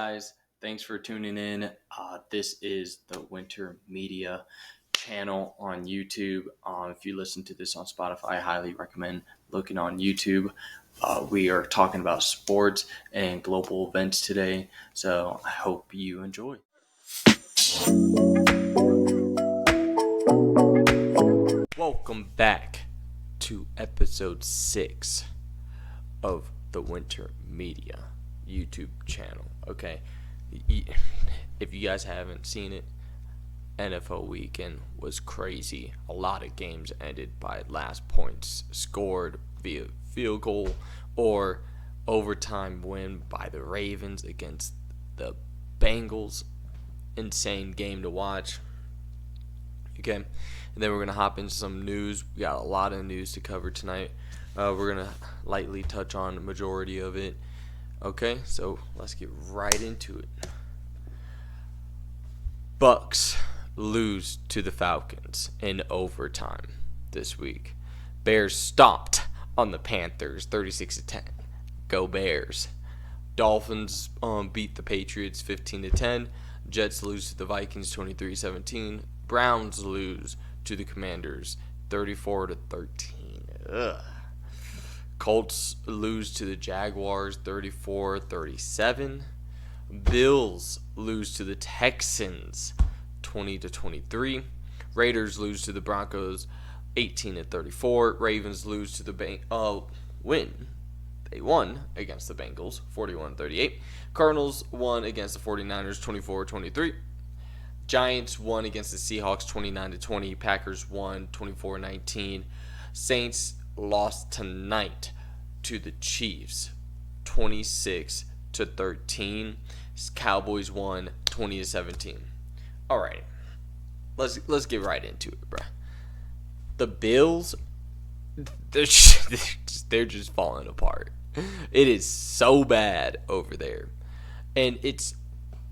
guys? Thanks for tuning in. This is the Winter Media channel on YouTube. If you listen to this on Spotify, I highly recommend looking on YouTube. We are talking about sports and global events today, so I hope you enjoy. Welcome back to episode 6 of the Winter Media YouTube channel. Okay, if you guys haven't seen it, NFL weekend was crazy. A lot of games ended by last points scored via field goal or overtime win by the Ravens against the Bengals. Insane game to watch. Okay, and then we're going to hop into some news. We got a lot of news to cover tonight. We're going to lightly touch on the majority of it. Okay, so let's get right into it. Bucks lose to the Falcons in overtime this week. Bears stomped on the Panthers 36-10. Go Bears. Dolphins beat the Patriots 15-10. Jets lose to the Vikings 23-17. Browns lose to the Commanders 34-13. Ugh. Colts lose to the Jaguars 34-37. Bills lose to the Texans 20-23. Raiders lose to the Broncos 18-34. Ravens lose to the win. They won against the Bengals 41-38. Cardinals won against the 49ers 24-23. Giants won against the Seahawks 29-20. Packers won 24-19. Saints lost tonight to the Chiefs 26-13. Cowboys won 20-17. All right, let's get right into it, bro. The Bills, they're just falling apart. It is so bad over there, and it's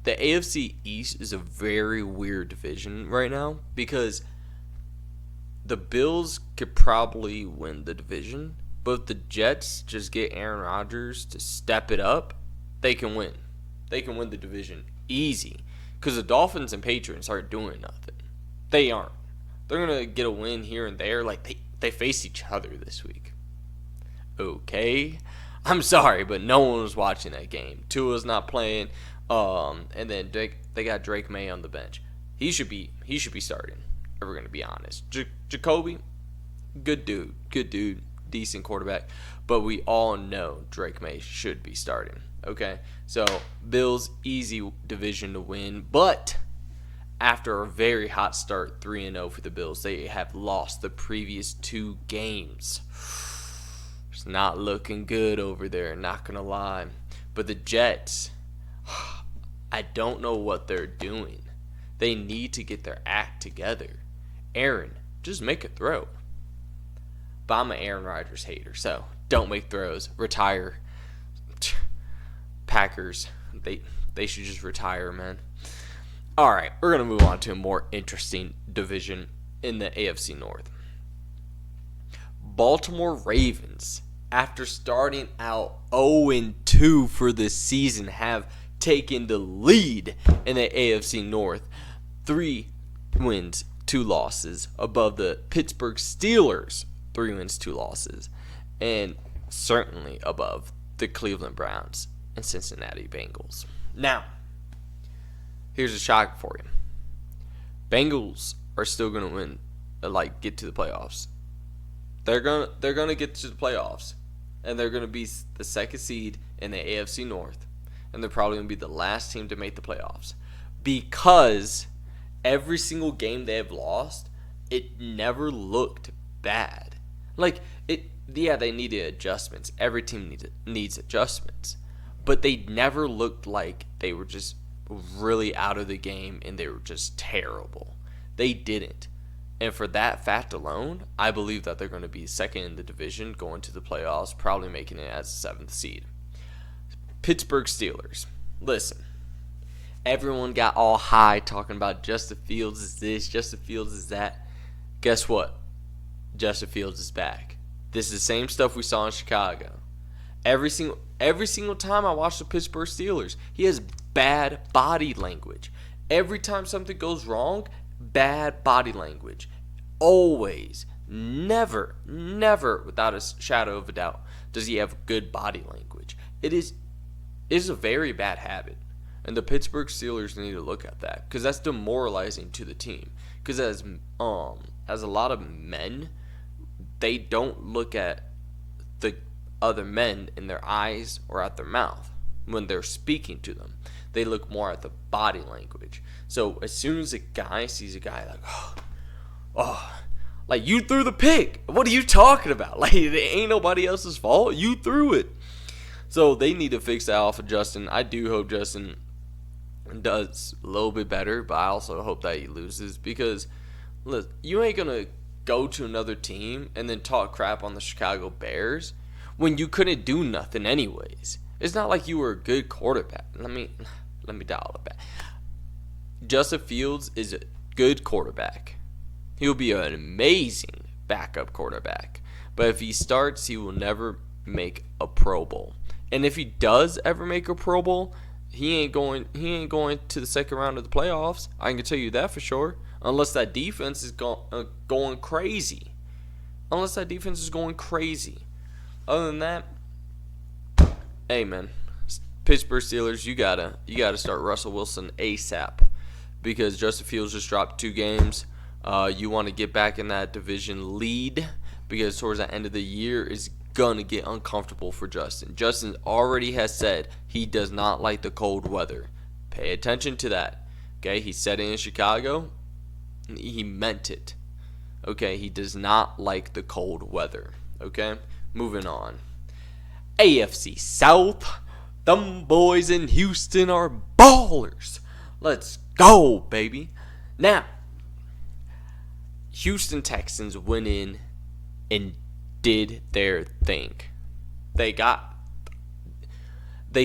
the AFC East is a very weird division right now because the Bills could probably win the division, but if the Jets just get Aaron Rodgers to step it up, they can win. They can win the division easy because the Dolphins and Patriots aren't doing nothing. They aren't. They're going to get a win here and there. Like, they face each other this week. Okay? I'm sorry, but no one was watching that game. Tua's not playing. And then they got Drake May on the bench. He should be starting. If we're going to be honest. Jacoby, good dude, decent quarterback. But we all know Drake May should be starting. Okay? So, Bills, easy division to win. But after a very hot start, 3-0 for the Bills, they have lost the previous 2 games. It's not looking good over there, not going to lie. But the Jets, I don't know what they're doing. They need to get their act together. Aaron, just make a throw. But I'm an Aaron Rodgers hater, so don't make throws. Retire. Packers, they should just retire, man. All right, we're going to move on to a more interesting division in the AFC North. Baltimore Ravens, after starting out 0-2 for the season, have taken the lead in the AFC North. 3 wins, 2 losses, above the Pittsburgh Steelers, 3 wins, 2 losses, and certainly above the Cleveland Browns and Cincinnati Bengals. Now, here's a shock for you. Bengals are still going to win, get to the playoffs. They're going to get to the playoffs, and they're going to be the 2nd seed in the AFC North, and they're probably going to be the last team to make the playoffs because every single game they have lost, it never looked bad. They needed adjustments. Every team needs adjustments, but they never looked like they were just really out of the game and they were just terrible. They didn't. And for that fact alone, I believe that they're going to be 2nd in the division, going to the playoffs, probably making it as the 7th seed. Pittsburgh Steelers. Listen, everyone got all high talking about Justin Fields is this, Justin Fields is that. Guess what? Justin Fields is back. This is the same stuff we saw in Chicago. Every single time I watch the Pittsburgh Steelers, he has bad body language. Every time something goes wrong, bad body language. Always, never, without a shadow of a doubt, does he have good body language. It is a very bad habit. And the Pittsburgh Steelers need to look at that, because that's demoralizing to the team. Because as a lot of men, they don't look at the other men in their eyes or at their mouth when they're speaking to them. They look more at the body language. So as soon as a guy sees a guy like, like, you threw the pick. What are you talking about? Like, it ain't nobody else's fault. You threw it. So they need to fix that off of Justin. I do hope Justin does a little bit better, but I also hope that he loses, because look, you ain't gonna go to another team and then talk crap on the Chicago Bears when you couldn't do nothing anyways. It's not like you were a good quarterback. Let me dial it back. Justin Fields is a good quarterback. He'll be an amazing backup quarterback, but if he starts, he will never make a Pro Bowl. And if he does ever make a Pro Bowl, he ain't going to the second round of the playoffs. I can tell you that for sure. Unless that defense is going crazy. Other than that, hey man, Pittsburgh Steelers, you gotta start Russell Wilson ASAP, because Justin Fields just dropped 2 games. You want to get back in that division lead, because towards the end of the year is gonna get uncomfortable for Justin. Justin already has said he does not like the cold weather. Pay attention to that. Okay, he said it in Chicago. He meant it. Okay, he does not like the cold weather. Okay, moving on. AFC South. Them boys in Houston are ballers. Let's go, baby. Now, Houston Texans went in and did their thing. They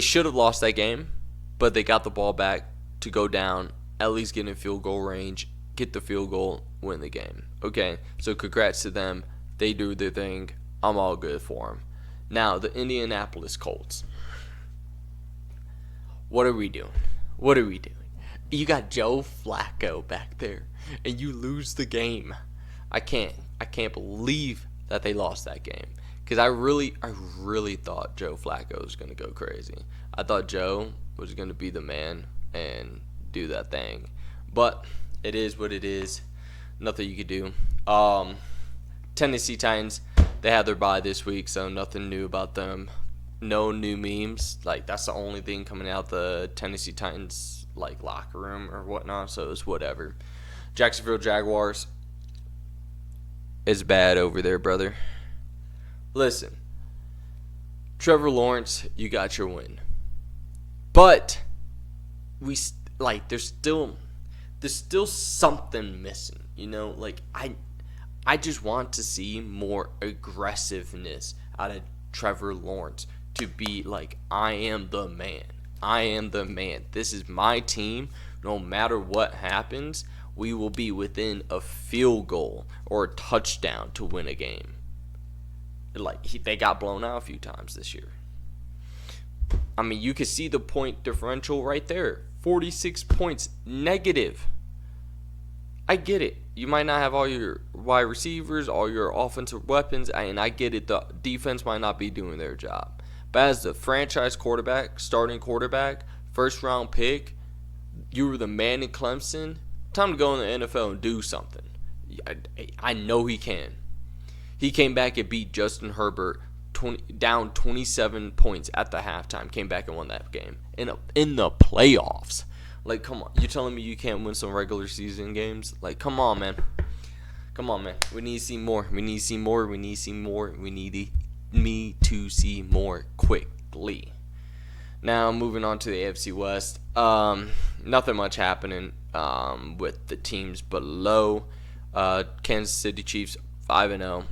should have lost that game, but they got the ball back to go down, at least get in field goal range, get the field goal, win the game. Okay, so congrats to them. They do their thing. I'm all good for them. Now, the Indianapolis Colts. What are we doing? You got Joe Flacco back there, and you lose the game. I can't believe that they lost that game, because I really thought Joe Flacco was going to go crazy. I thought Joe was going to be the man and do that thing, but it is what it is. Nothing you could do. Tennessee Titans, they had their bye this week, so nothing new about them. No new memes. Like, that's the only thing coming out the Tennessee Titans locker room or whatnot, so it's whatever. Jacksonville Jaguars is bad over there, brother. Listen, Trevor Lawrence, you got your win, but there's still something missing, I just want to see more aggressiveness out of Trevor Lawrence, to be like, I am the man. This is my team. No matter what happens, we will be within a field goal or a touchdown to win a game. They got blown out a few times this year. I mean, you can see the point differential right there. 46 points negative. I get it. You might not have all your wide receivers, all your offensive weapons, and I get it. The defense might not be doing their job. But as the franchise quarterback, starting quarterback, first-round pick, you were the man in Clemson. Time to go in the NFL and do something. I know he can. He came back and beat Justin Herbert down 27 points at the halftime. Came back and won that game in the playoffs. Come on. You're telling me you can't win some regular season games? Come on, man. We need to see more. We need me to see more quickly. Now, moving on to the AFC West. Nothing much happening with the teams below. Kansas City Chiefs 5-0.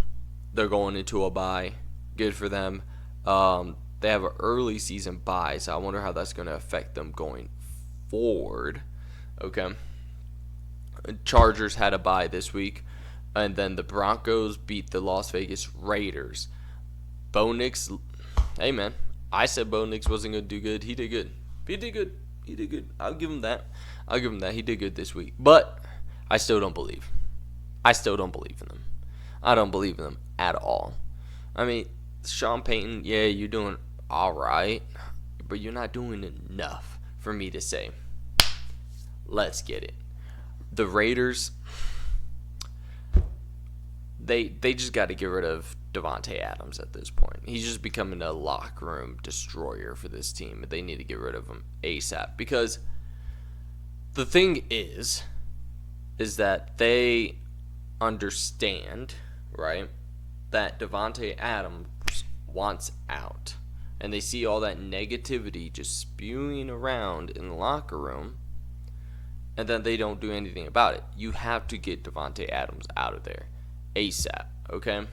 They're going into a bye. Good for them. They have an early season bye, so I wonder how that's going to affect them going forward. Okay. Chargers had a bye this week, and then the Broncos beat the Las Vegas Raiders. Bo Nix, hey man, I said Bo Nix wasn't going to do good. He did good. He did good. I'll give him that. He did good this week. But I still don't believe. I still don't believe in them. I don't believe in them at all. I mean, Sean Payton, yeah, you're doing all right, but you're not doing enough for me to say, let's get it. The Raiders, they just got to get rid of Davante Adams at this point. He's just becoming a locker room destroyer for this team. They need to get rid of him ASAP, because the thing is that they understand, right, that Davante Adams wants out. And they see all that negativity just spewing around in the locker room, and then they don't do anything about it. You have to get Davante Adams out of there ASAP, okay?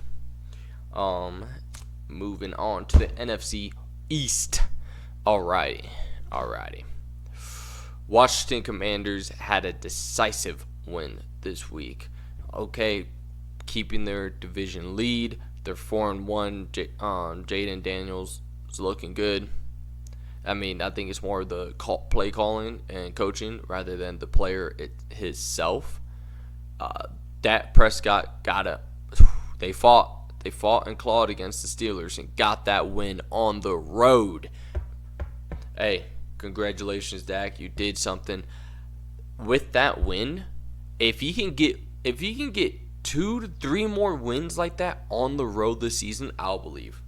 Moving on to the NFC East. Alrighty. Washington Commanders had a decisive win this week. Okay, keeping their division lead. They're 4-1. Jaden Daniels is looking good. I mean, I think it's more the play calling and coaching rather than the player himself. Dak Prescott they fought and clawed against the Steelers and got that win on the road. Hey, congratulations, Dak. You did something. With that win, if he can get 2 to 3 more wins like that on the road this season, I'll believe.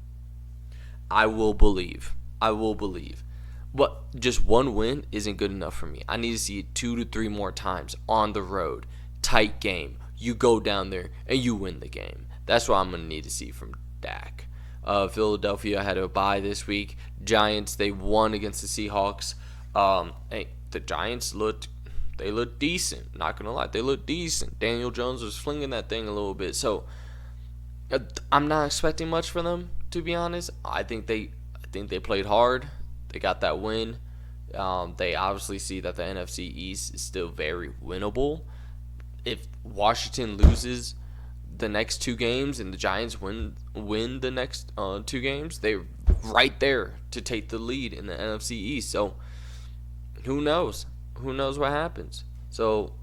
I will believe. But just one win isn't good enough for me. I need to see it 2 to 3 more times on the road. Tight game. You go down there and you win the game. That's what I'm going to need to see from Dak. Philadelphia had a bye this week. Giants, they won against the Seahawks. The Giants looked decent. Not gonna lie, they looked decent. Daniel Jones was flinging that thing a little bit. So I'm not expecting much from them, to be honest. I think they played hard. They got that win. They obviously see that the NFC East is still very winnable. If Washington loses the next 2 games and the Giants win the next 2 games, they're right there to take the lead in the NFC East. So who knows? Who knows what happens? So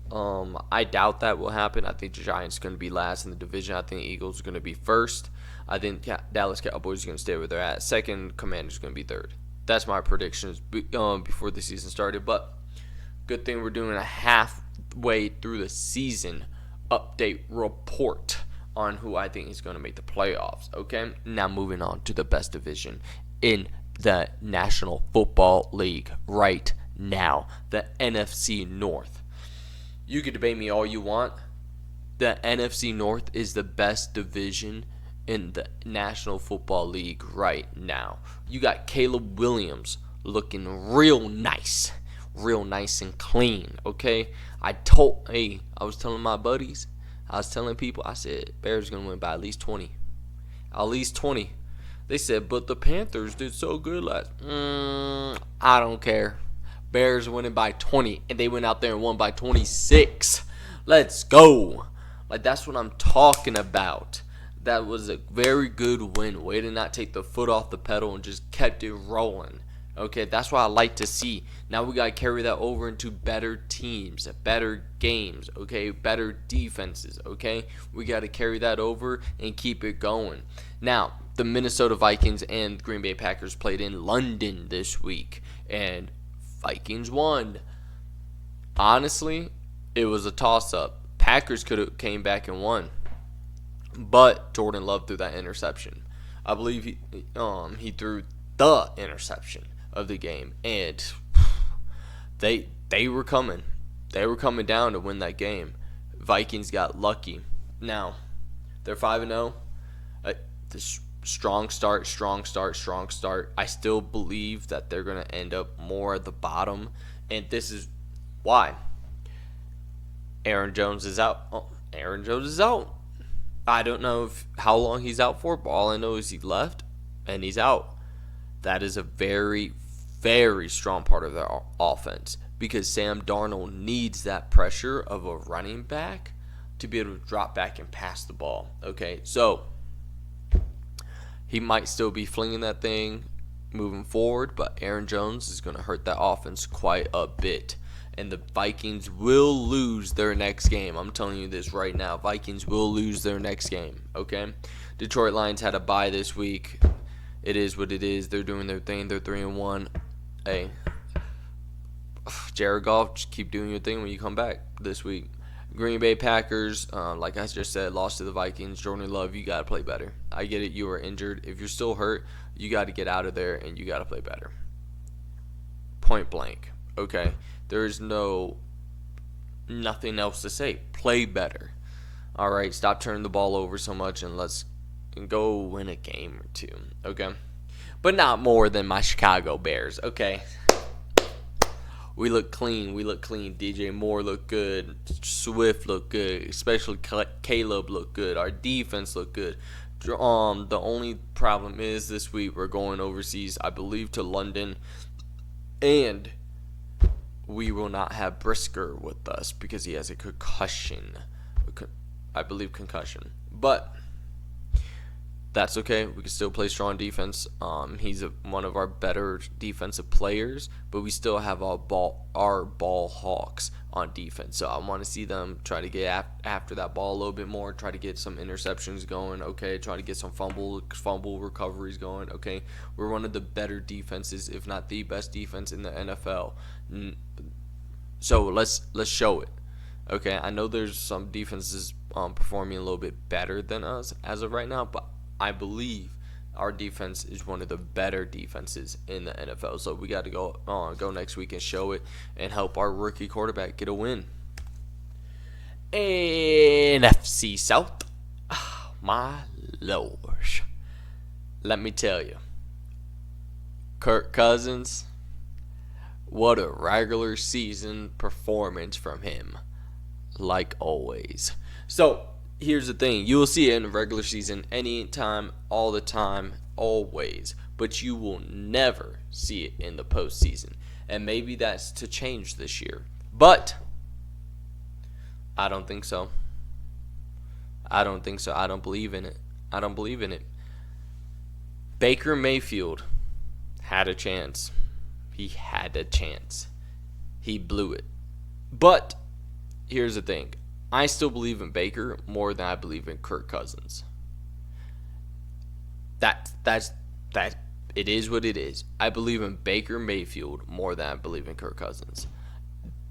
I doubt that will happen. I think the Giants are going to be last in the division. I think the Eagles are going to be first. I think Dallas Cowboys are going to stay where they're at. Second, Commanders are going to be third. That's my predictions before the season started. But good thing we're doing a halfway through the season update report on who I think is going to make the playoffs. Okay, now moving on to the best division in the National Football League right now, the NFC North. You can debate me all you want. The NFC North is the best division in the National Football League right now. You got Caleb Williams looking real nice and clean, okay? I was telling my buddies, I was telling people, I said, Bears going to win by at least 20. At least 20. They said, but the Panthers did so good last. I don't care. Bears winning by 20, and they went out there and won by 26. Let's go. Like, that's what I'm talking about. That was a very good win. Way to not take the foot off the pedal and just kept it rolling. Okay, that's what I like to see. Now we got to carry that over into better teams, better games, okay, better defenses, okay? We got to carry that over and keep it going. Now, the Minnesota Vikings and Green Bay Packers played in London this week, and Vikings won. Honestly, it was a toss-up. Packers could have came back and won, but Jordan Love threw that interception. I believe he threw the interception of the game, and they were coming. They were coming down to win that game. Vikings got lucky. Now, they're 5-0. Strong start. I still believe that they're going to end up more at the bottom, and this is why. Aaron Jones is out. I don't know how long he's out for, but all I know is he left, and he's out. That is a very, very strong part of their offense, because Sam Darnold needs that pressure of a running back to be able to drop back and pass the ball. Okay, so he might still be flinging that thing, moving forward, but Aaron Jones is going to hurt that offense quite a bit. And the Vikings will lose their next game. I'm telling you this right now. Vikings will lose their next game, okay? Detroit Lions had a bye this week. It is what it is. They're doing their thing. They're 3-1. Hey, Jared Goff, just keep doing your thing when you come back this week. Green Bay Packers, like I just said, lost to the Vikings. Jordan Love, you got to play better. I get it. You are injured. If you're still hurt, you got to get out of there, and you got to play better. Point blank, okay? There's nothing else to say. Play better. All right, stop turning the ball over so much, and let's go win a game or two, okay? But not more than my Chicago Bears, okay? We look clean. DJ Moore looked good. Swift looked good. Especially Caleb looked good. Our defense looked good. The only problem is this week we're going overseas, I believe, to London. And we will not have Brisker with us because he has a concussion. I believe concussion. But that's okay. We can still play strong defense. He's one of our better defensive players, but we still have our ball hawks on defense. So I want to see them try to get after that ball a little bit more, try to get some interceptions going, okay, try to get some fumble recoveries going, okay. We're one of the better defenses, if not the best defense in the NFL. So let's show it. Okay, I know there's some defenses performing a little bit better than us as of right now, but I believe our defense is one of the better defenses in the NFL. So we got to go next week and show it and help our rookie quarterback get a win. NFC South, oh, my lord. Let me tell you, Kirk Cousins, what a regular season performance from him, like always. So here's the thing. You will see it in the regular season anytime, all the time, always. But you will never see it in the postseason. And maybe that's to change this year. But I don't think so. I don't believe in it. Baker Mayfield had a chance. He had a chance. He blew it. But here's the thing. I still believe in Baker more than I believe in Kirk Cousins. That's it is what it is. I believe in Baker Mayfield more than I believe in Kirk Cousins.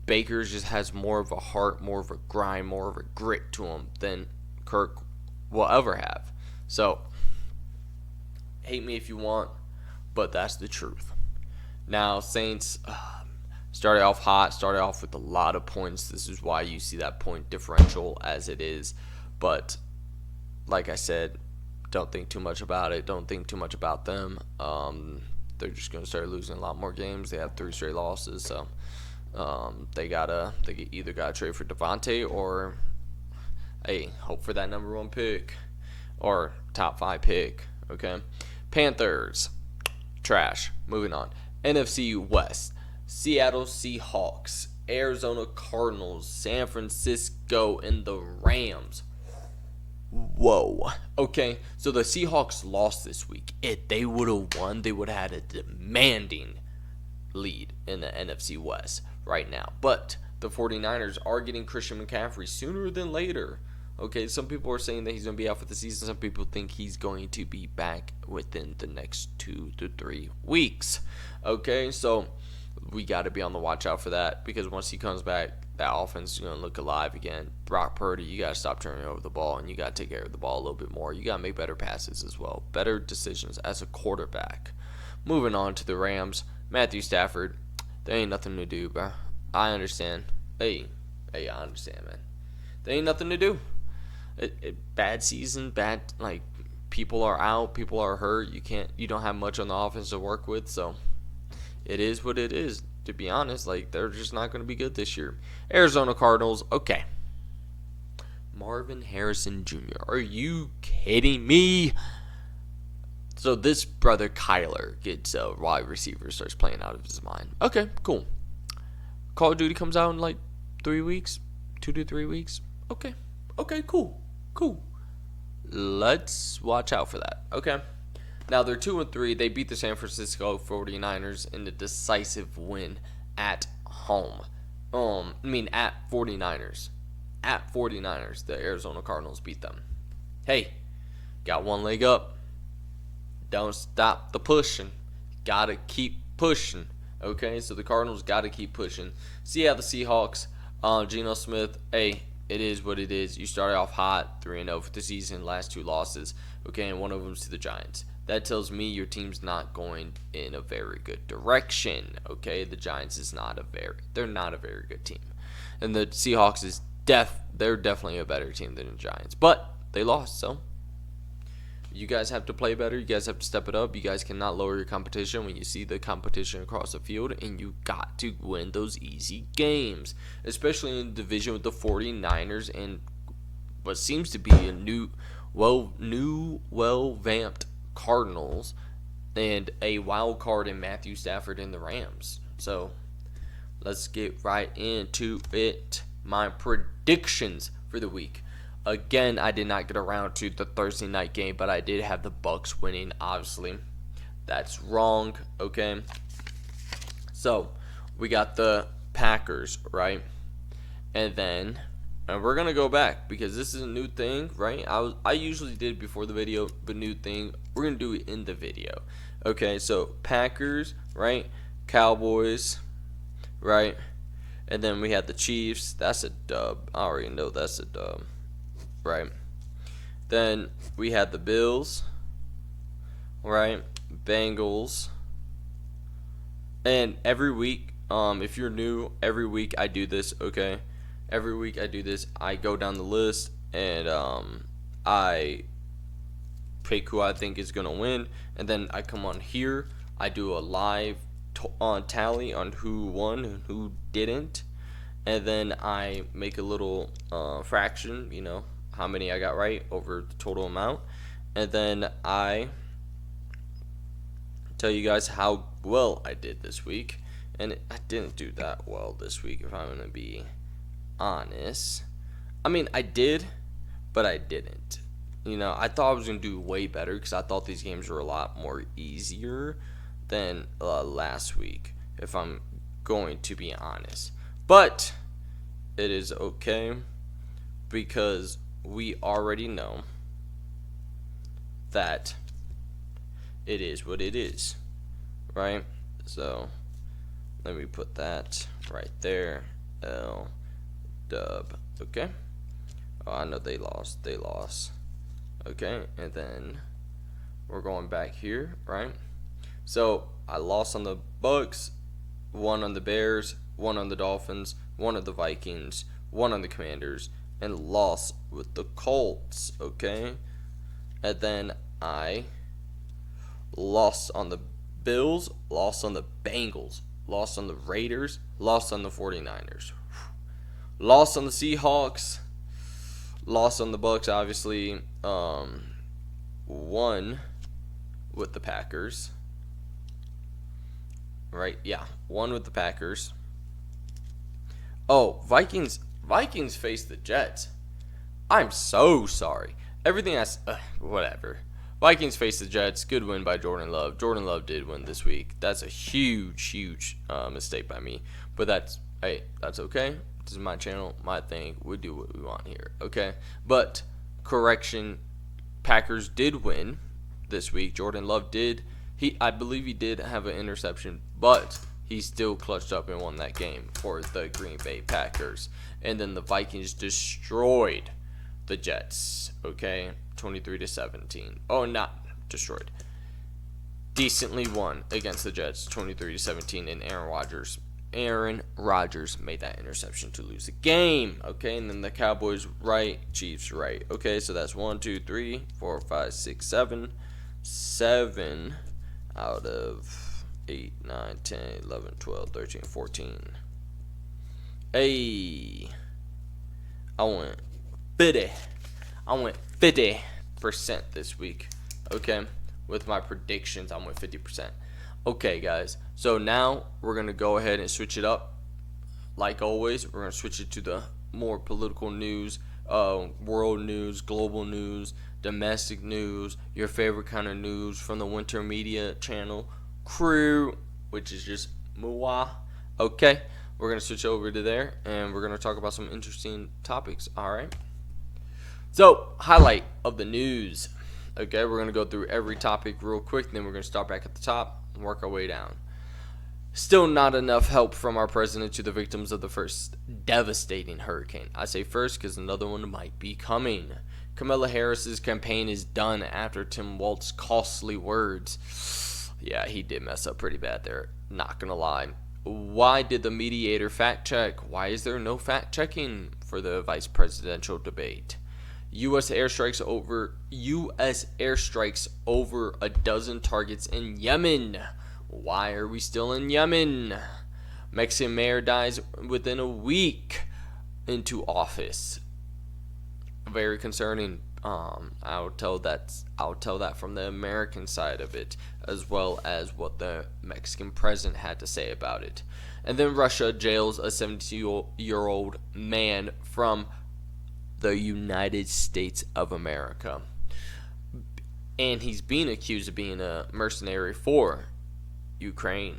Baker just has more of a heart, more of a grind, more of a grit to him than Kirk will ever have. So, hate me if you want, but that's the truth. Now, Saints started off hot, started off with a lot of points. This is why you see that point differential as it is. But like I said, don't think too much about it. Don't think too much about them. They're just going to start losing a lot more games. They have 3 straight losses. So they either got to trade for Devontae or, hey, hope for that number 1 pick or top 5 pick. Okay. Panthers, trash. Moving on. NFC West. Seattle Seahawks, Arizona Cardinals, San Francisco, and the Rams. Whoa. Okay, so the Seahawks lost this week. If they would have won, they would have had a demanding lead in the NFC West right now. But the 49ers are getting Christian McCaffrey sooner than later. Okay, some people are saying that he's going to be out for the season. Some people think he's going to be back within the next 2 to 3 weeks. Okay, so we got to be on the watch out for that because once he comes back, that offense is going to look alive again. Brock Purdy, you got to stop turning over the ball, and you got to take care of the ball a little bit more. You got to make better passes as well, better decisions as a quarterback. Moving on to the Rams, Matthew Stafford, there ain't nothing to do, bro. I understand. Hey, I understand, man. There ain't nothing to do. Bad season, people are out, people are hurt. You don't have much on the offense to work with, so it is what it is. To be honest, they're just not going to be good this year. Arizona Cardinals, okay. Marvin Harrison Jr., are you kidding me? So this brother Kyler gets a wide receiver, starts playing out of his mind. Okay, cool. Call of Duty comes out in 3 weeks, 2 to 3 weeks. Okay, cool. Let's watch out for that. Okay. Now they're 2-3. They beat the San Francisco 49ers in a decisive win at home. At 49ers. At 49ers, the Arizona Cardinals beat them. Hey, got one leg up. Don't stop the pushing. Gotta keep pushing. Okay, so the Cardinals gotta keep pushing. See how the Seahawks, Geno Smith, hey, it is what it is. You started off hot, 3-0 for the season, last 2 losses. Okay, and one of them's to the Giants. That tells me your team's not going in a very good direction. Okay, the Giants they're not a very good team, and the Seahawks they're definitely a better team than the Giants, but they lost. So you guys have to play better. You guys have to step it up. You guys cannot lower your competition when you see the competition across the field, and you got to win those easy games, especially in the division with the 49ers and what seems to be a new, well-vamped Cardinals and a wild card in Matthew Stafford and the Rams. So let's get right into it. My predictions for the week. Again, I did not get around to the Thursday night game, but I did have the Bucks winning, obviously. That's wrong, okay? So, we got the Packers, right? And we're going to go back because this is a new thing, right? I usually did before the video, but new thing. We're going to do it in the video. Okay, so Packers, right? Cowboys, right? And then we had the Chiefs. That's a dub. I already know that's a dub. Right. Then we had the Bills. Right. Bengals. And every week, if you're new, every week I do this, okay? Every week I do this. I go down the list and I pick who I think is going to win. And then I come on here. I do a live tally on who won and who didn't. And then I make a little fraction, how many I got right over the total amount. And then I tell you guys how well I did this week. And I didn't do that well this week, if I'm going to be honest. I did, but I didn't. I thought I was going to do way better because I thought these games were a lot more easier than last week, if I'm going to be honest. But it is okay because we already know that it is what it is, right? So let me put that right there. L dub. Okay. Oh, I know they lost. Okay, and then we're going back here, right? So I lost on the Bucks, 1 on the Bears, 1 on the Dolphins, 1 on the Vikings, 1 on the Commanders, and lost with the Colts, okay? And then I lost on the Bills, lost on the Bengals, lost on the Raiders, lost on the 49ers, lost on the Seahawks, lost on the Bucks, obviously, won with the Packers, right? Yeah, won with the Packers. Oh, Vikings faced the Jets. I'm so sorry. Whatever. Vikings faced the Jets. Good win by Jordan Love. Jordan Love did win this week. That's a huge mistake by me. But that's okay. This is my channel, my thing. We do what we want here, okay? But correction, Packers did win this week. Jordan Love did. I believe he did have an interception, but he still clutched up and won that game for the Green Bay Packers. And then the Vikings destroyed the Jets, okay? 23-17. Oh, not destroyed. Decently won against the Jets, 23-17, and Aaron Rodgers made that interception to lose the game, okay? And then the Cowboys right, Chiefs right. Okay, so that's 1, 2, 3, 4, 5, 6, 7. 7 out of 8, 9, 10, 11, 12, 13, 14. Hey, I went 50% this week, okay? With my predictions, I went 50%. Okay, guys, so now we're going to go ahead and switch it up. Like always, we're going to switch it to the more political news, world news, global news, domestic news, your favorite kind of news from the Winter Media channel crew, which is just moi. Okay, we're going to switch over to there, and we're going to talk about some interesting topics, alright? So, highlight of the news. Okay, we're going to go through every topic real quick, then we're going to start back at the top and work our way down. Still not enough help from our president to the victims of the first devastating hurricane. I say first because another one might be coming. Kamala Harris's campaign is done after Tim Walz's costly words. Yeah, he did mess up pretty bad there, not going to lie. Why did the mediator fact check? Why is there no fact checking for the vice presidential debate? U.S. airstrikes over a dozen targets in Yemen. Why are we still in Yemen? Mexican mayor dies within a week into office. Very concerning. I'll tell that from the American side of it, as well as what the Mexican president had to say about it. And then Russia jails a 72-year-old man from the United States of America, and he's being accused of being a mercenary for Ukraine,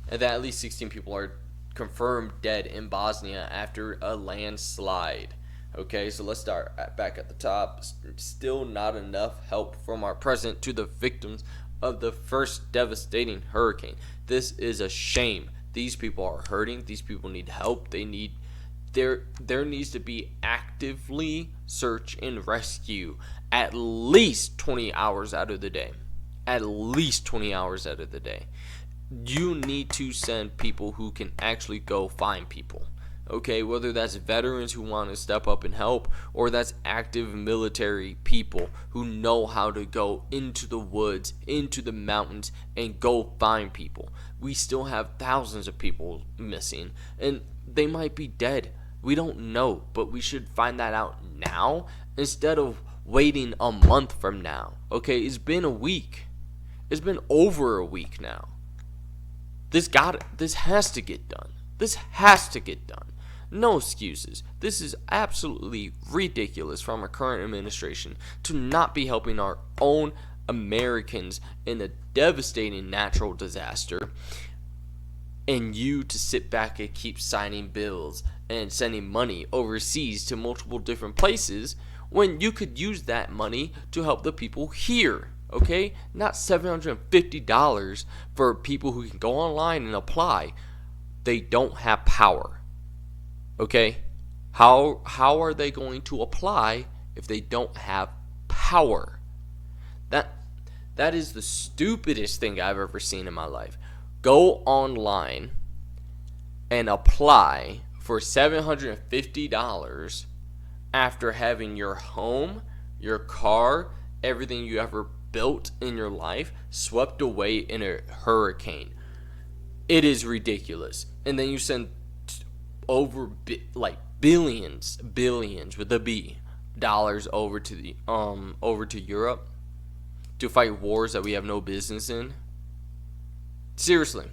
and that at least 16 people are confirmed dead in Bosnia after a landslide. Okay, so let's start back at the top. Still not enough help from our president to the victims of the first devastating hurricane. This is a shame. These people are hurting. These people need help. There needs to be actively search and rescue at least 20 hours out of the day. At least 20 hours out of the day. You need to send people who can actually go find people. Okay, whether that's veterans who want to step up and help, or that's active military people who know how to go into the woods, into the mountains, and go find people. We still have thousands of people missing, and they might be dead. We don't know, but we should find that out now instead of waiting a month from now. Okay, it's been a week. It's been over a week now. This has to get done. This has to get done. No excuses. This is absolutely ridiculous from our current administration to not be helping our own Americans in a devastating natural disaster, and you to sit back and keep signing bills and sending money overseas to multiple different places when you could use that money to help the people here. Okay? Not $750 for people who can go online and apply. They don't have power. Okay? How are they going to apply if they don't have power? That is the stupidest thing I've ever seen in my life. Go online and apply for $750 after having your home, your car, everything you ever built in your life swept away in a hurricane. It is ridiculous. And then you send over billions with a B dollars over to Europe to fight wars that we have no business in. Seriously,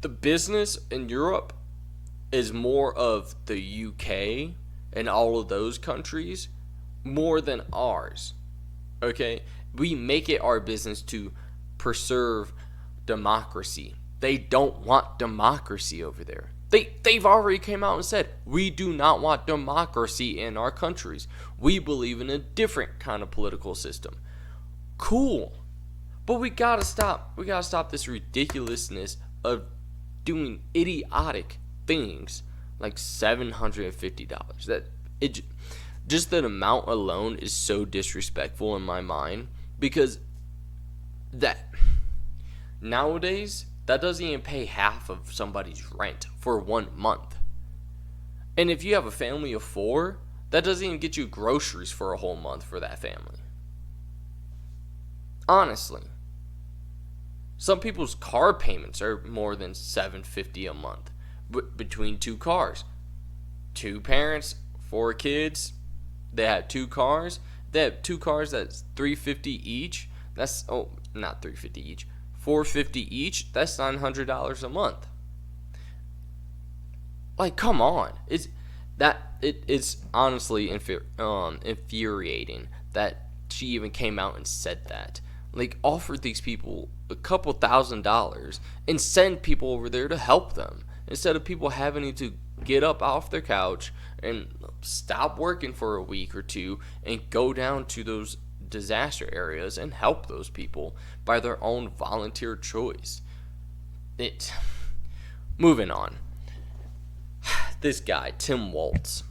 the business in Europe is more of the UK and all of those countries more than ours. Okay, we make it our business to preserve democracy. They don't want democracy over there. They've already came out and said, we do not want democracy in our countries. We believe in a different kind of political system. Cool. But we gotta stop. We gotta stop this ridiculousness of doing idiotic things like $750. Just that amount alone is so disrespectful in my mind, because that nowadays that doesn't even pay half of somebody's rent for 1 month. And if you have a family of 4, that doesn't even get you groceries for a whole month for that family. Honestly. Some people's car payments are more than $750 a month between 2 cars. 2 parents, 4 kids, they have 2 cars. They have 2 cars that's $350 each. That's not $350 each. $450 each. That's $900 a month. Like, come on. It's honestly infuriating that she even came out and said that. Like, offer these people a couple $1,000s and send people over there to help them instead of people having to get up off their couch and stop working for a week or two and go down to those disaster areas and help those people by their own volunteer choice. Moving on. This guy, Tim Walz.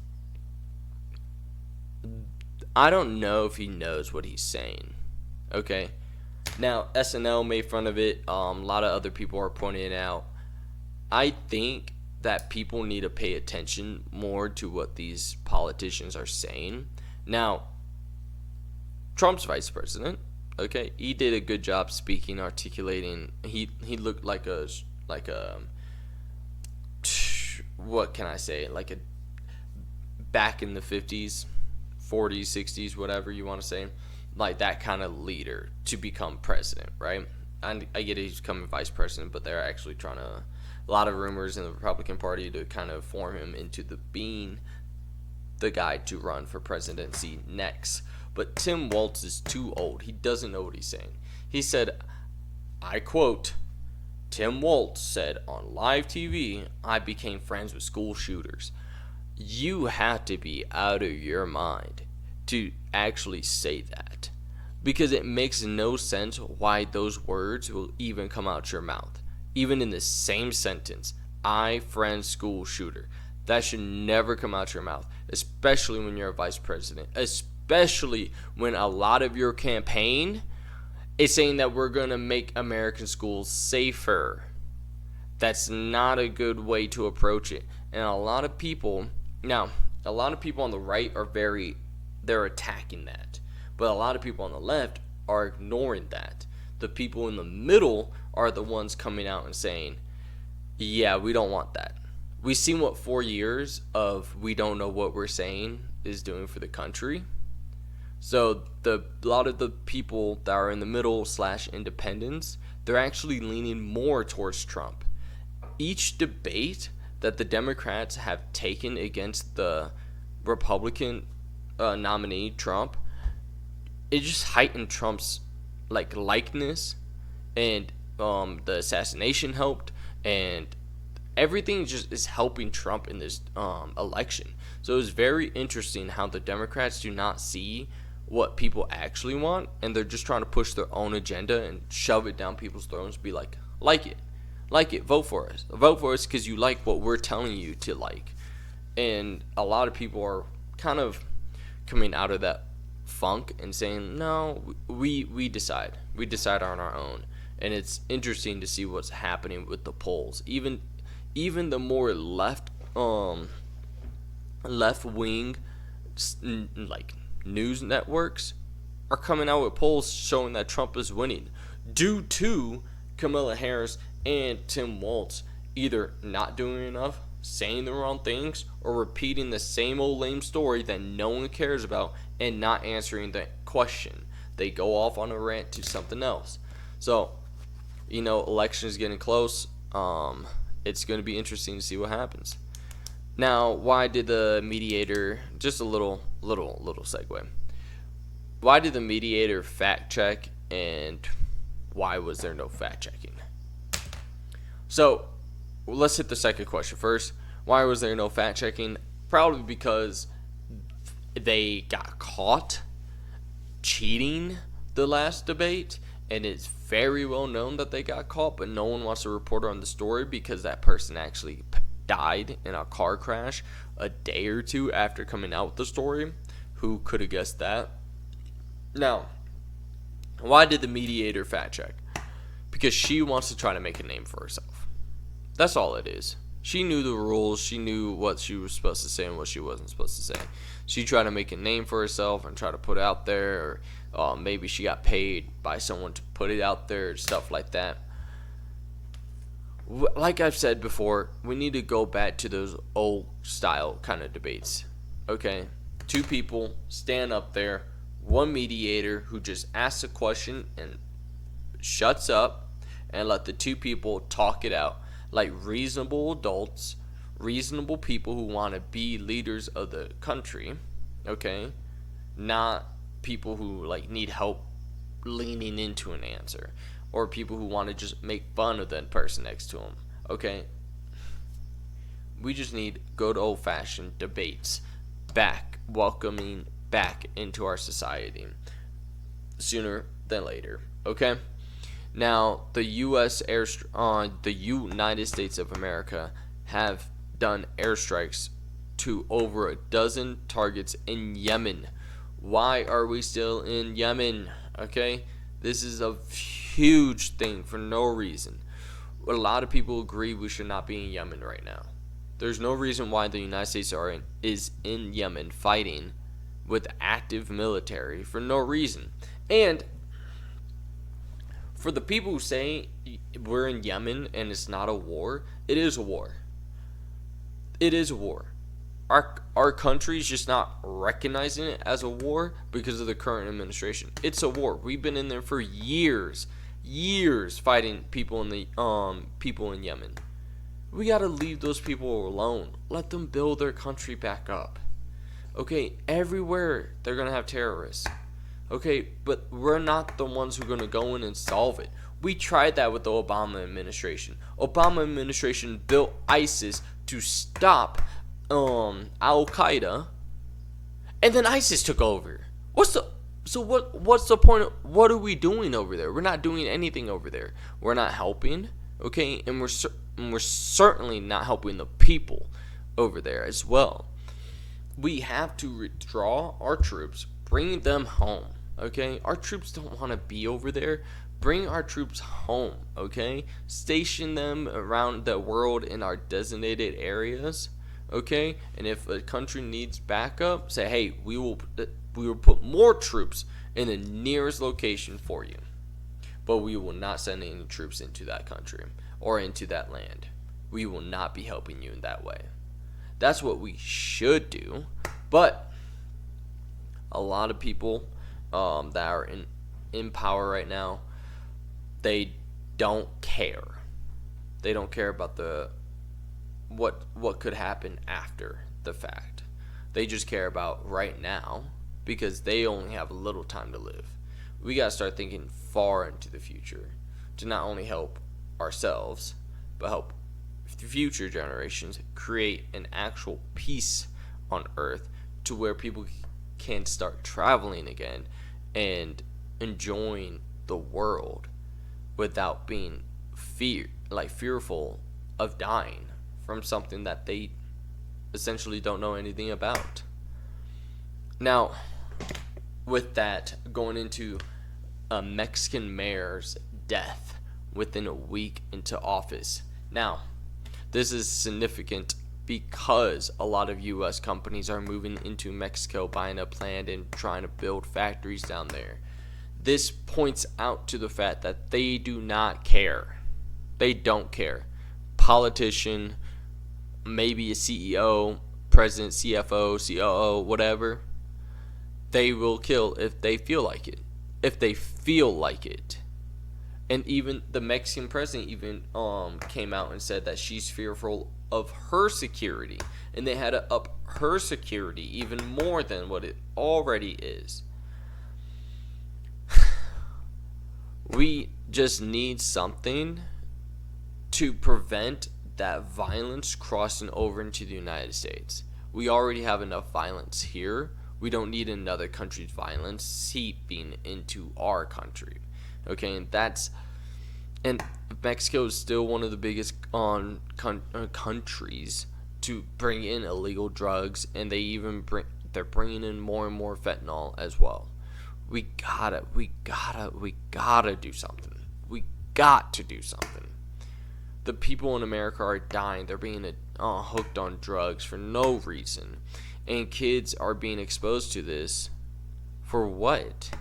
I don't know if he knows what he's saying. Okay? Now, SNL made fun of it. A lot of other people are pointing it out. I think that people need to pay attention more to what these politicians are saying. Now, Trump's vice president, okay, he did a good job speaking, articulating. He looked like a what can I say? Like a back in the 50s, 40s, 60s, whatever you want to say, like that kind of leader to become president, right? And I get it, he's becoming vice president, but they're actually trying to, a lot of rumors in the Republican Party to kind of form him into being the guy to run for presidency next. But Tim Walz is too old. He doesn't know what he's saying. He said, I quote, Tim Walz said on live TV, I became friends with school shooters. You have to be out of your mind to actually say that, because it makes no sense why those words will even come out your mouth. Even in the same sentence, I friend school shooter. That should never come out your mouth, especially when you're a vice president, especially when a lot of your campaign is saying that we're going to make American schools safer. That's not a good way to approach it. And a lot of people on the right they're attacking that. But a lot of people on the left are ignoring that. The people in the middle are the ones coming out and saying, yeah, we don't want that. We've seen what 4 years of we don't know what we're saying is doing for the country. So a lot of the people that are in the middle / independents, they're actually leaning more towards Trump. Each debate that the Democrats have taken against the Republican nominee Trump, it just heightened Trump's likeness, and the assassination helped, and everything just is helping Trump in this election. So it was very interesting how the Democrats do not see what people actually want, and they're just trying to push their own agenda and shove it down people's throats. Be like it, vote for us because you like what we're telling you to like. And a lot of people are kind of coming out of that funk and saying, no, we decide on our own. And it's interesting to see what's happening with the polls. Even the more left wing news networks are coming out with polls showing that Trump is winning due to Kamala Harris and Tim Walz either not doing enough, saying the wrong things, or repeating the same old lame story that no one cares about and not answering the question. They go off on a rant to something else. So, election is getting close. It's going to be interesting to see what happens. Now, why did the mediator, just a little segue. Why did the mediator fact check, and why was there no fact checking? So, let's hit the second question first. Why was there no fact checking? Probably because they got caught cheating the last debate, and it's very well known that they got caught, but no one wants to report on the story because that person actually died in a car crash a day or two after coming out with the story. Who could have guessed that? Now, why did the mediator fact check? Because she wants to try to make a name for herself. That's all it is. She knew the rules. She knew what she was supposed to say and what she wasn't supposed to say. She tried to make a name for herself and try to put it out there. Or maybe she got paid by someone to put it out there, stuff like that. Like I've said before, we need to go back to those old style kind of debates. Okay? Two people stand up there, one mediator who just asks a question and shuts up, and let the two people talk it out like reasonable adults, reasonable people who want to be leaders of the country. Okay? Not people who like need help leaning into an answer, or people who want to just make fun of that person next to them. Okay, we just need good old fashioned debates back, welcoming back into our society sooner than later. Okay. Now, the the United States of America have done airstrikes to over a dozen targets in Yemen. Why are we still in Yemen? Okay, this is a huge thing for no reason. A lot of people agree we should not be in Yemen right now. There's no reason why the United States is in Yemen fighting with active military for no reason. And for the people who say we're in Yemen and it's not a war, it is a war. It is a war. Our country is just not recognizing it as a war because of the current administration. It's a war. We've been in there for years fighting people in Yemen. We gotta leave those people alone. Let them build their country back up. Okay, everywhere they're gonna have terrorists. Okay, but we're not the ones who are gonna go in and solve it. We tried that with the Obama administration. Obama administration built ISIS to stop Al Qaeda, and then ISIS took over. What's the point of, what are we doing over there? We're not doing anything over there. We're not helping, okay? And we're certainly not helping the people over there as well. We have to withdraw our troops, bring them home, okay? Our troops don't want to be over there. Bring our troops home, okay? Station them around the world in our designated areas, okay? And if a country needs backup, say, hey, we will put more troops in the nearest location for you. But we will not send any troops into that country or into that land. We will not be helping you in that way. That's what we should do. But a lot of people that are in power right now, they don't care. They don't care about what could happen after the fact. They just care about right now because they only have a little time to live. We got to start thinking far into the future to not only help ourselves, but help future generations create an actual peace on Earth to where people can start traveling again and enjoying the world without being fearful of dying from something that they essentially don't know anything about. Now, with that, going into a Mexican mayor's death within a week into office. Now, this is significant because a lot of U.S. companies are moving into Mexico, buying up land and trying to build factories down there. This points out to the fact that they do not care. They don't care. Politician, maybe a CEO, president, CFO, COO, whatever, they will kill if they feel like it. If they feel like it. And even the Mexican president even came out and said that she's fearful of her security. And they had to up her security even more than what it already is. We just need something to prevent that violence crossing over into the United States. We already have enough violence here. We don't need another country's violence seeping into our country. Okay, and Mexico is still one of the biggest countries to bring in illegal drugs, and they're bringing in more and more fentanyl as well. We gotta do something. We got to do something. The people in America are dying. They're being hooked on drugs for no reason. And kids are being exposed to this for what?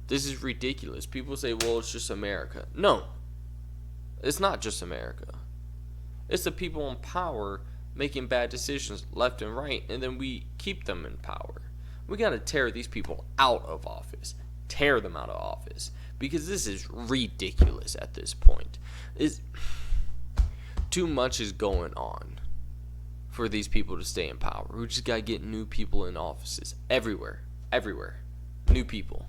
This is ridiculous. People say, well, it's just America. No. It's not just America. It's the people in power making bad decisions left and right, and then we keep them in power. We got to tear these people out of office. Tear them out of office. Because this is ridiculous at this point. Too much is going on for these people to stay in power. We just got to get new people in offices everywhere. New people.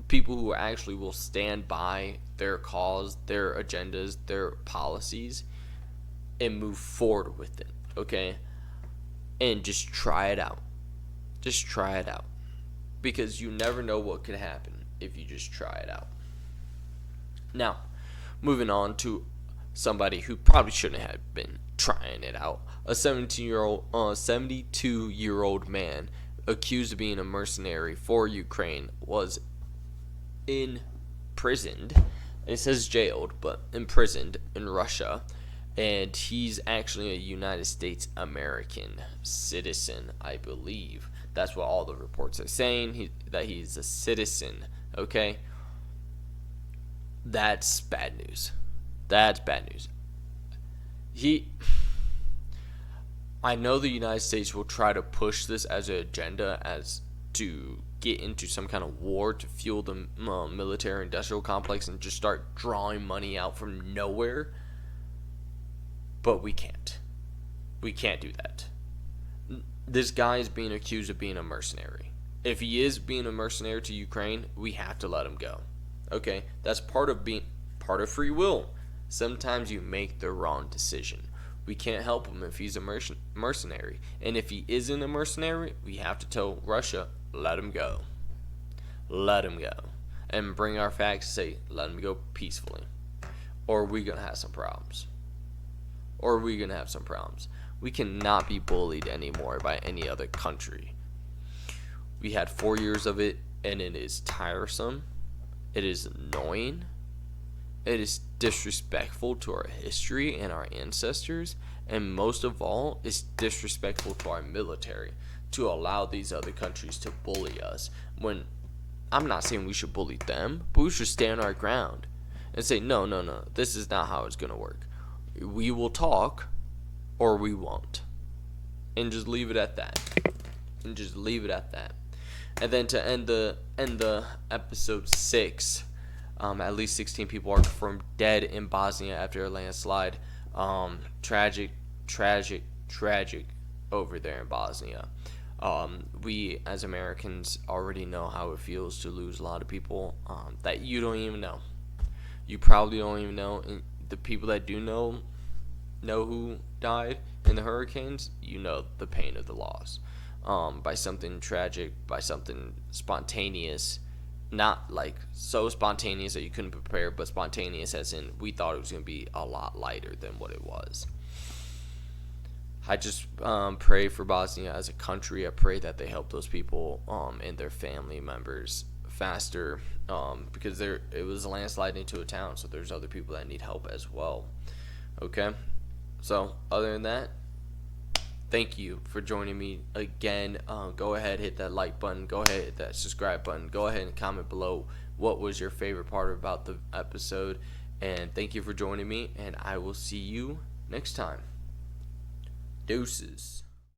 People who actually will stand by their cause, their agendas, their policies, and move forward with it, okay? And just try it out. Just try it out. Because you never know what could happen if you just try it out. Now, moving on to somebody who probably shouldn't have been trying it out. A 72-year-old man accused of being a mercenary for Ukraine was imprisoned. It says jailed, but imprisoned in Russia. And he's actually a United States American citizen, I believe. That's what all the reports are saying, that he's a citizen, okay? That's bad news. That's bad news. I know the United States will try to push this as an agenda, as to get into some kind of war to fuel the military industrial complex and just start drawing money out from nowhere. But we can't. We can't do that. This guy is being accused of being a mercenary. If he is being a mercenary to Ukraine, we have to let him go. Okay? That's part of free will. Sometimes you make the wrong decision. We can't help him if he's a mercenary. And if he isn't a mercenary, we have to tell Russia, let him go. Let him go. And bring our facts and say, let him go peacefully. Or we're going to have some problems. We cannot be bullied anymore by any other country. We had 4 years of it, and it is tiresome. It is annoying. It is disrespectful to our history and our ancestors. And most of all, it's disrespectful to our military to allow these other countries to bully us. When I'm not saying we should bully them, but we should stand our ground and say, no, this is not how it's going to work. We will talk, or we won't. And just leave it at that. And then to end the episode 6, at least 16 people are confirmed dead in Bosnia after a landslide. Tragic over there in Bosnia. We as Americans already know how it feels to lose a lot of people that you don't even know. You probably don't even know. And the people that do know who died in the hurricanes, you know the pain of the loss. By something tragic, by something spontaneous, not like so spontaneous that you couldn't prepare, but spontaneous as in we thought it was going to be a lot lighter than what it was. I just pray for Bosnia as a country. I pray that they help those people and their family members faster, because it was a landslide into a town, so there's other people that need help as well. Okay, so other than that, thank you for joining me again. Go ahead, hit that like button. Go ahead, hit that subscribe button. Go ahead and comment below what was your favorite part about the episode. And thank you for joining me, and I will see you next time. Deuces.